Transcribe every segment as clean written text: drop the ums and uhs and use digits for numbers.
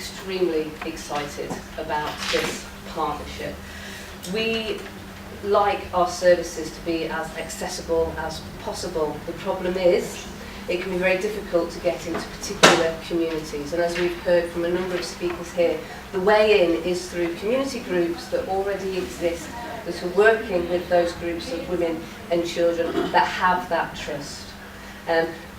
extremely excited about this partnership. We like our services to be as accessible as possible. The problem is it can be very difficult to get into particular communities, and as we've heard from a number of speakers here, the way in is through community groups that already exist, that are working with those groups of women and children that have that trust.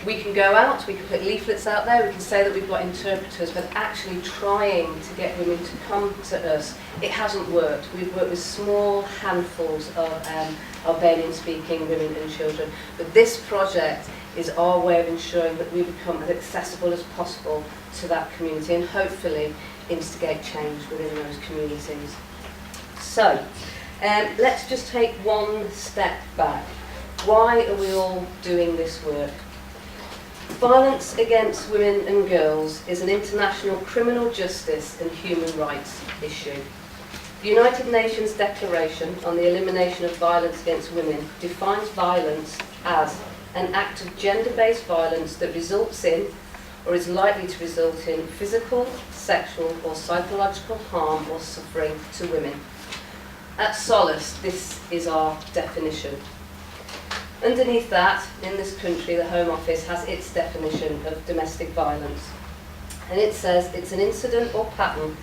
We can go out, we can put leaflets out there, we can say that we've got interpreters, but actually trying to get women to come to us, it hasn't worked. We've worked with small handfuls of Albanian-speaking women and children, but this project is our way of ensuring that we become as accessible as possible to that community and hopefully instigate change within those communities. So, let's just take one step back. Why are we all doing this work? Violence against women and girls is an international criminal justice and human rights issue. The United Nations Declaration on the Elimination of Violence Against Women defines violence as an act of gender-based violence that results in or is likely to result in physical, sexual or psychological harm or suffering to women. At Solace, this is our definition. Underneath that, in this country, the Home Office has its definition of domestic violence. And it says it's an incident or pattern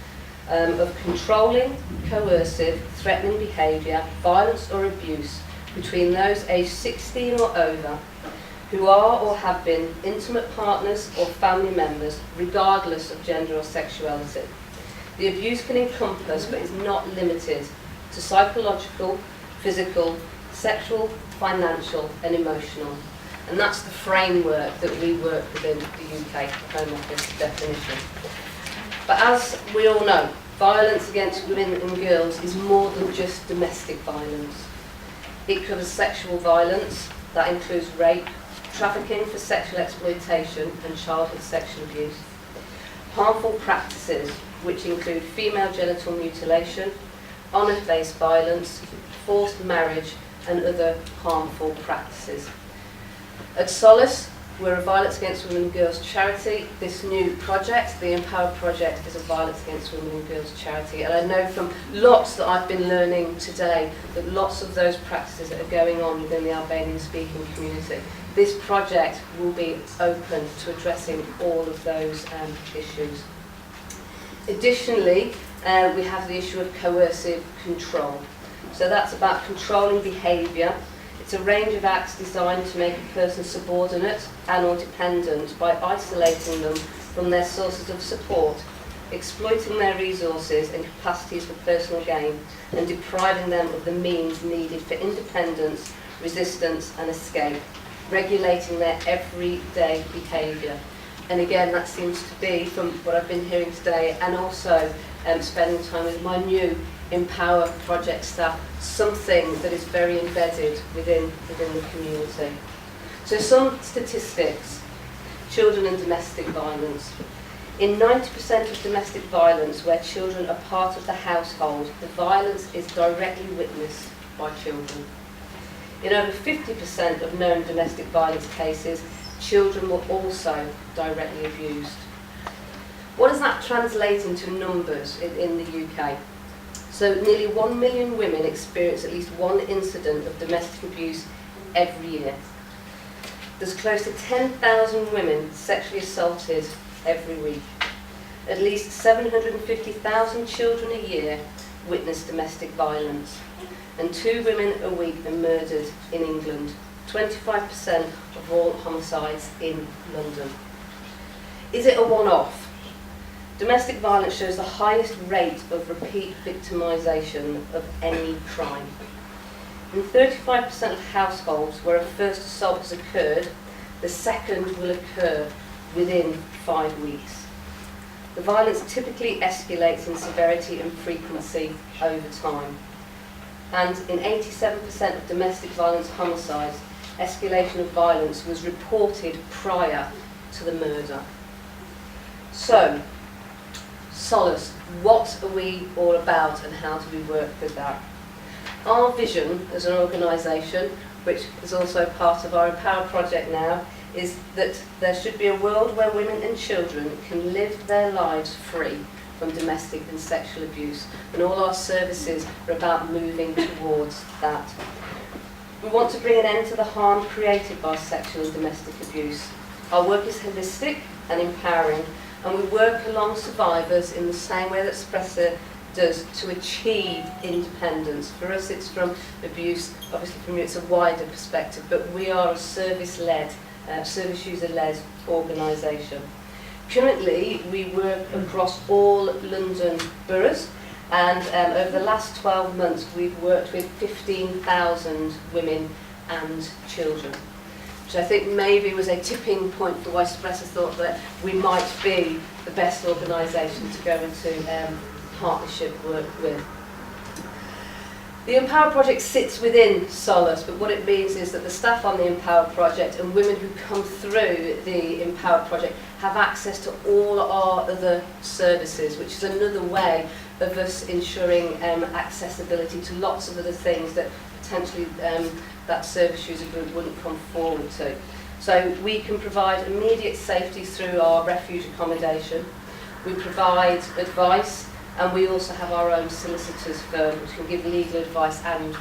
of controlling, coercive, threatening behaviour, violence or abuse between those aged 16 or over who are or have been intimate partners or family members, regardless of gender or sexuality. The abuse can encompass, but is not limited to psychological, physical, sexual, financial and emotional. And that's the framework that we work within the UK Home Office definition. But as we all know, violence against women and girls is more than just domestic violence. It covers sexual violence, that includes rape, trafficking for sexual exploitation and childhood sexual abuse. Harmful practices, which include female genital mutilation, honour-based violence, forced marriage and other harmful practices. At Solace, we're a violence against women and girls charity. This new project, the Empower Project, is a violence against women and girls charity. And I know from lots that I've been learning today that lots of those practices that are going on within the Albanian-speaking community, this project will be open to addressing all of those issues. Additionally, we have the issue of coercive control. So that's about controlling behaviour. It's a range of acts designed to make a person subordinate and or dependent by isolating them from their sources of support, exploiting their resources and capacities for personal gain, and depriving them of the means needed for independence, resistance and escape, regulating their everyday behaviour. And again, that seems to be, from what I've been hearing today, and also spending time with my new Empower Project staff, something that is very embedded within the community. So some statistics: children and domestic violence. In 90% of domestic violence where children are part of the household, the violence is directly witnessed by children. In over 50% of known domestic violence cases, children were also directly abused. What does that translate into numbers in the UK? So nearly 1 million women experience at least one incident of domestic abuse every year. There's close to 10,000 women sexually assaulted every week. At least 750,000 children a year witness domestic violence. And 2 women a week are murdered in England. 25% of all homicides in London. Is it a one-off? Domestic violence shows the highest rate of repeat victimisation of any crime. In 35% of households where a first assault has occurred, the second will occur within 5 weeks. The violence typically escalates in severity and frequency over time. And in 87% of domestic violence homicides, escalation of violence was reported prior to the murder. So, Solace, what are we all about and how do we work with that? Our vision as an organisation, which is also part of our Empower Project now, is that there should be a world where women and children can live their lives free from domestic and sexual abuse, and all our services are about moving towards that. We want to bring an end to the harm created by sexual and domestic abuse. Our work is holistic and empowering, and we work along survivors in the same way that Solace does to achieve independence. For us, it's from abuse, obviously from you it's a wider perspective, but we are a service-led, service user-led organisation. Currently, we work across all London boroughs, and over the last 12 months, we've worked with 15,000 women and children, which I think maybe was a tipping point for why Solace thought that we might be the best organisation to go into partnership work with. The Empower Project sits within Solace, but what it means is that the staff on the Empower Project and women who come through the Empower Project have access to all our other services, which is another way of us ensuring accessibility to lots of other things that potentially that service user group wouldn't come forward to. So we can provide immediate safety through our refuge accommodation. We provide advice, and we also have our own solicitors firm which can give legal advice and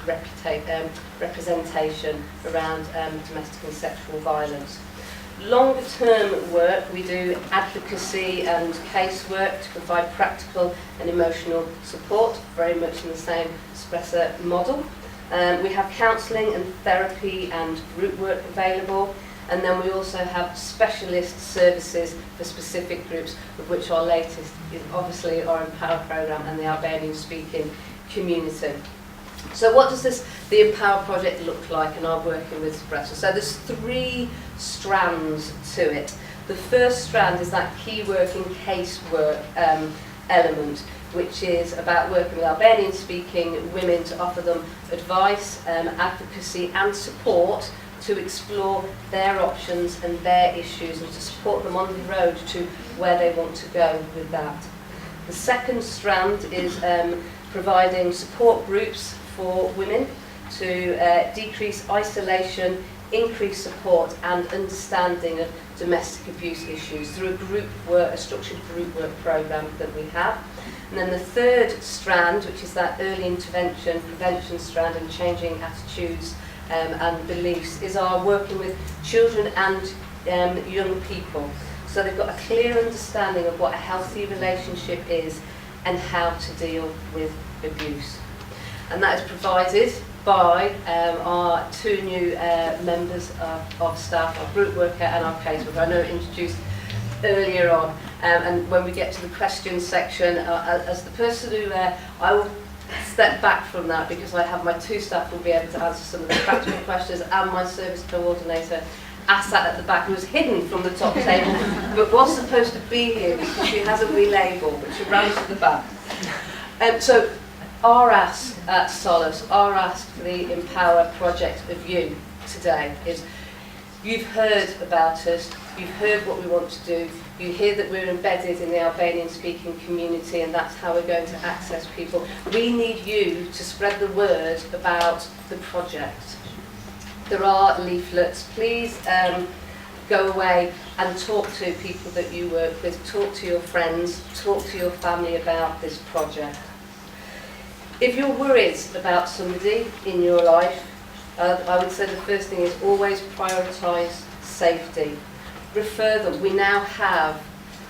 representation around domestic and sexual violence. Longer term work, we do advocacy and casework to provide practical and emotional support, very much in the same Solace model. We have counselling and therapy and group work available, and then we also have specialist services for specific groups, of which our latest is obviously our Empower programme and the Albanian speaking community. So what does the Empower project look like in our working with Solace? So there's 3 strands to it. The first strand is that key working casework element, which is about working with Albanian speaking women to offer them advice, advocacy and support to explore their options and their issues, and to support them on the road to where they want to go with that. The second strand is providing support groups for women to decrease isolation, increase support and understanding of domestic abuse issues through a structured group work programme that we have. And then the third strand, which is that early intervention, prevention strand and changing attitudes and beliefs, is our working with children and young people. So they've got a clear understanding of what a healthy relationship is and how to deal with abuse. And that is provided by our 2 new members of staff, our group worker and our caseworker. I know introduced earlier on, and when we get to the questions section, as the person who I will step back from that, because I have my 2 staff who will be able to answer some of the practical questions, and my service coordinator sat at the back, who was hidden from the top table but was supposed to be here because she has a relabel, but she ran to the back. So our ask at Solace, our ask for the Empower project of you today is, you've heard about us, you've heard what we want to do, you hear that we're embedded in the Albanian speaking community and that's how we're going to access people. We need you to spread the word about the project. There are leaflets. Please go away and talk to people that you work with, talk to your friends, talk to your family about this project. If you're worried about somebody in your life, I would say the first thing is always prioritise safety. Refer them. We now have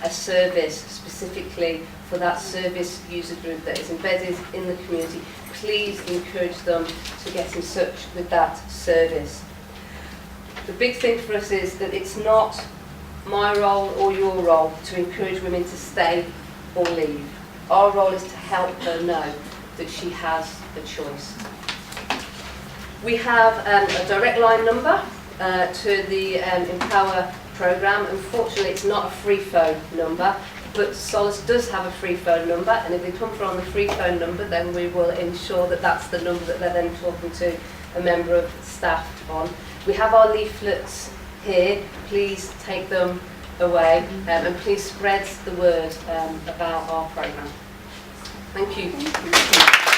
a service specifically for that service user group that is embedded in the community. Please encourage them to get in touch with that service. The big thing for us is that it's not my role or your role to encourage women to stay or leave. Our role is to help her know that she has a choice. We have a direct line number to the Empower programme. Unfortunately, it's not a free phone number, but Solace does have a free phone number, and if they come from the free phone number, then we will ensure that that's the number that they're then talking to a member of staff on. We have our leaflets here. Please take them away, and please spread the word about our programme. Thank you.